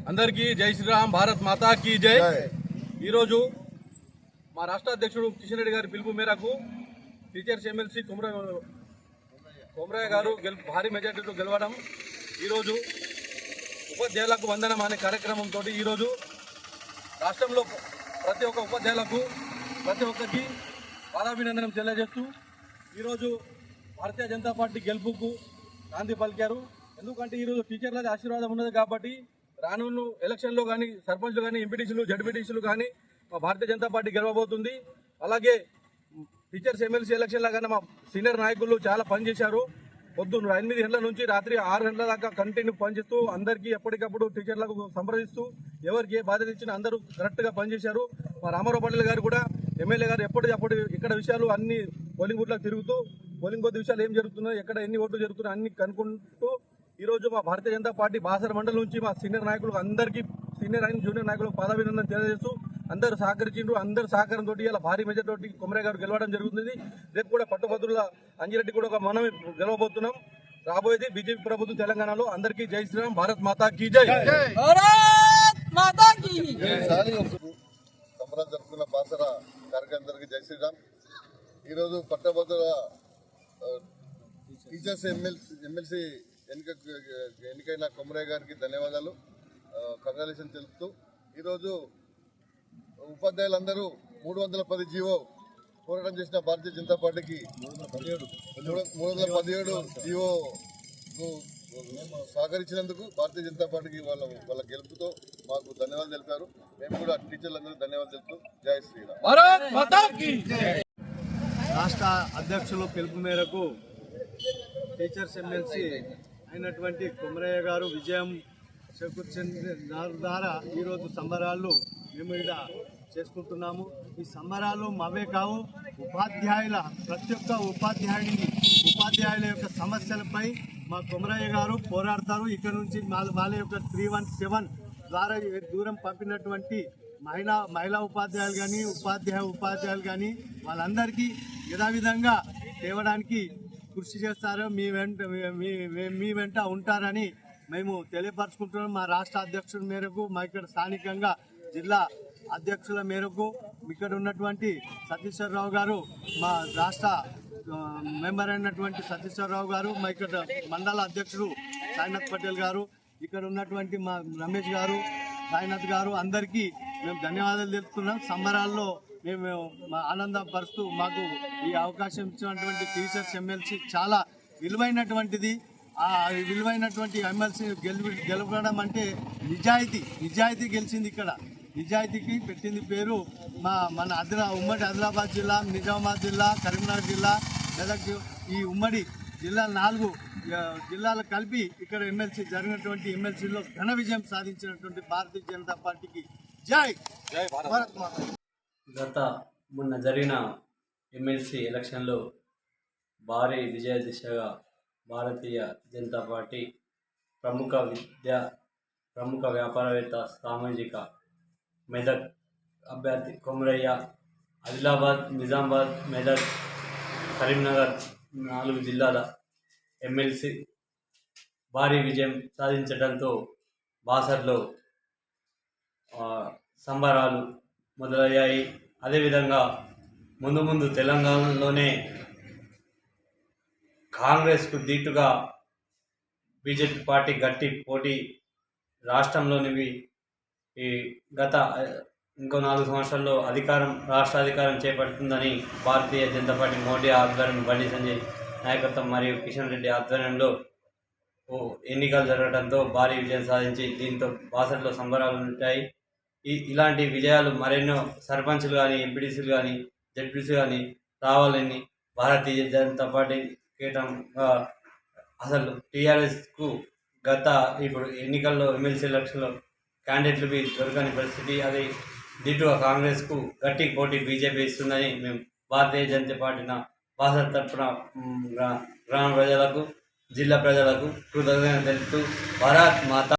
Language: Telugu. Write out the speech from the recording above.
అందరికీ జై శ్రీరామ్, భారత్ మాతా కీ జై. ఈరోజు మా రాష్ట్ర అధ్యక్షుడు కిషన్ రెడ్డి గారి పిలుపు మేరకు టీచర్స్ ఎమ్మెల్సీ కొమరయ్య గారు భారీ మెజార్టీతో గెలవడం, ఈరోజు ఉపాధ్యాయులకు వందనం అనే కార్యక్రమంతో ఈరోజు రాష్ట్రంలో ప్రతి ఒక్క ఉపాధ్యాయులకు ప్రతి ఒక్కరికి పాదాభినందనం తెలియజేస్తూ ఈరోజు భారతీయ జనతా పార్టీ గెలుపుకు నాంది పలికారు. ఎందుకంటే ఈరోజు టీచర్లది ఆశీర్వాదం ఉన్నది కాబట్టి రానున్న ఎలక్షన్లో కానీ సర్పంచ్లు కానీ ఎంపీటీసీలు జడ్పీటీసీలు కానీ మా భారతీయ జనతా పార్టీ గెలవబోతుంది. అలాగే టీచర్స్ ఎమ్మెల్సీ ఎలక్షన్లో కానీ మా సీనియర్ నాయకులు చాలా పనిచేశారు. పొద్దున్న 8 గంటల నుంచి రాత్రి 6 గంటల దాకా కంటిన్యూ పనిచేస్తూ అందరికీ ఎప్పటికప్పుడు టీచర్లకు సంప్రదిస్తూ ఎవరికి ఏ బాధ్యత ఇచ్చినా అందరూ కరెక్ట్గా పనిచేశారు. మా రామారావు పాటిల్ గారు కూడా ఎమ్మెల్యే గారు ఎప్పటికప్పుడు ఇక్కడ విషయాలు అన్ని పోలింగ్ బూత్లకు తిరుగుతూ పోలింగ్ బూత్ విషయాలు ఏం జరుగుతున్నాయి, ఎక్కడ ఎన్ని ఓట్లు జరుగుతున్నాయి అన్ని కనుక్కుంటూ ఈరోజు మా భారతీయ జనతా పార్టీ బాసర మండలం నుంచి మా సీనియర్ నాయకులకు అందరికీ సీనియర్ అండ్ జూనియర్ నాయకులకు పాదాభినందన తెలియజేస్తూ అందరూ సహకరించారు. అందరు సహకారంతో ఇలా భారీ మెజార్టీ కొమరయ్య గారు గెలవడం జరుగుతుంది. రేపు కూడా పట్టుభద్రుల అంజిరెడ్డి కూడా ఒక మనం గెలవబోతున్నాం. రాబోయేది బీజేపీ ప్రభుత్వం తెలంగాణలో. అందరికీ జై శ్రీరామ్, భారత్ మాతా కీ జై. సంబరాలు జరుపుకున్న బాసర కార్యకర్తలకి జై శ్రీరామ్. ఈరోజు పట్టభద్రుల టీచర్స్ ఎమ్మెల్సీ ఎన్నికైన కొమరయ్య గారికి ధన్యవాదాలు, కంగ్రాచులేషన్ తెలుపుతూ ఈరోజు ఉపాధ్యాయులందరూ 310 జీవో పోరాటం చేసిన భారతీయ జనతా పార్టీకి 317 జీవో సహకరించినందుకు భారతీయ జనతా పార్టీకి వాళ్ళ గెలుపుతో మాకు ధన్యవాదాలు తెలిపారు. మేము కూడా టీచర్లందరూ ధన్యవాదాలు తెలుపుతూ జై శ్రీరామ్. రాష్ట్ర అధ్యక్షులు పిలుపు మేరకు టీచర్స్ ఎమ్మెల్సీ అయినటువంటి కొమరయ్య గారు విజయం చేకూర్చిన ద్వారా ఈరోజు సంబరాలు మేము ఇక్కడ చేసుకుంటున్నాము. ఈ సంబరాలు మావే కావు, ఉపాధ్యాయుల ప్రతి ఒక్క ఉపాధ్యాయుల యొక్క సమస్యలపై మా కొమరయ్య గారు పోరాడతారు. ఇక్కడ నుంచి వాళ్ళ యొక్క 317 ద్వారా దూరం పంపినటువంటి మహిళా ఉపాధ్యాయులు కానీ ఉపాధ్యాయులు కానీ వాళ్ళందరికీ యథావిధంగా తేవడానికి కృషి చేస్తారు. మీ వెంట ఉంటారని మేము తెలియపరచుకుంటున్నాం. మా రాష్ట్ర అధ్యక్షుల మేరకు మా ఇక్కడ స్థానికంగా జిల్లా అధ్యక్షుల మేరకు ఇక్కడ ఉన్నటువంటి సతీశ్వరరావు గారు, మా రాష్ట్ర మెంబర్ అయినటువంటి సతీశ్వరరావు గారు, మా ఇక్కడ మండల అధ్యక్షుడు సాయినాథ్ పటేల్ గారు, ఇక్కడ ఉన్నటువంటి మా రమేష్ గారు, సాయినాథ్ గారు అందరికీ మేము ధన్యవాదాలు తెలుపుతున్నాం. సంబరాల్లో మేము ఆనందపరుస్తూ మాకు ఈ అవకాశం ఇచ్చినటువంటి టీచర్స్ ఎమ్మెల్సీ చాలా విలువైనటువంటిది. ఆ విలువైనటువంటి ఎమ్మెల్సీ గెలవడం అంటే నిజాయితీ గెలిచింది. ఇక్కడ నిజాయితీకి పెట్టింది పేరు. మన ఉమ్మడి ఆదిలాబాద్ జిల్లా, నిజామాబాద్ జిల్లా, కరీంనగర్ జిల్లా, మెదక్, ఈ ఉమ్మడి జిల్లా 4 జిల్లాలు కలిపి ఇక్కడ ఎమ్మెల్సీ జరిగినటువంటి ఎమ్మెల్సీలో ఘన విజయం సాధించినటువంటి భారతీయ జనతా పార్టీకి జై భారత్ మాతా. మొన్న జరిగిన ఎమ్మెల్సీ ఎలక్షన్లో భారీ విజయ దిశగా భారతీయ జనతా పార్టీ ప్రముఖ వ్యాపారవేత్త, సామాజిక మెదక్ అభ్యర్థి కొమరయ్య ఆదిలాబాద్, నిజామాబాద్, మెదక్, కరీంనగర్ 4 జిల్లాల ఎమ్మెల్సీ భారీ విజయం సాధించడంతో బాసర్లో సంబరాలు మొదలయ్యాయి. అదేవిధంగా ముందు తెలంగాణలోనే కాంగ్రెస్కు దీటుగా బీజేపీ పార్టీ గట్టి పోటీ రాష్ట్రంలోనివి ఈ గత ఇంకో 4 సంవత్సరాల్లో రాష్ట్ర అధికారం చేపడుతుందని భారతీయ జనతా పార్టీ మోడీ ఆధ్వర్యం, బండి సంజయ్ నాయకత్వం మరియు కిషన్ రెడ్డి ఆధ్వర్యంలో ఎన్నికలు జరగడంతో భారీ విజయం సాధించి దీంతో బాసర్లో సంబరాలు ఉంటాయి. ఇలాంటి విజయాలు మరెన్నో సర్పంచ్లు కానీ, ఎంపీటీసీలు కానీ, జడ్పీసీలు కానీ రావాలని భారతీయ జనతా పార్టీ కేటాంగా అసలు టీఆర్ఎస్కు ఇప్పుడు ఎన్నికల్లో ఎమ్మెల్సీ ఎలక్షన్లో క్యాండిడేట్లు దొరకని పరిస్థితి. అది దీటుగా కాంగ్రెస్కు గట్టి పోటీ బీజేపీ ఇస్తుందని మేము భారతీయ జనతా పార్టీ బాసర తరఫున గ్రామ ప్రజలకు, జిల్లా ప్రజలకు కృతజ్ఞతలు తెలుపుతూ భారత్ మాతా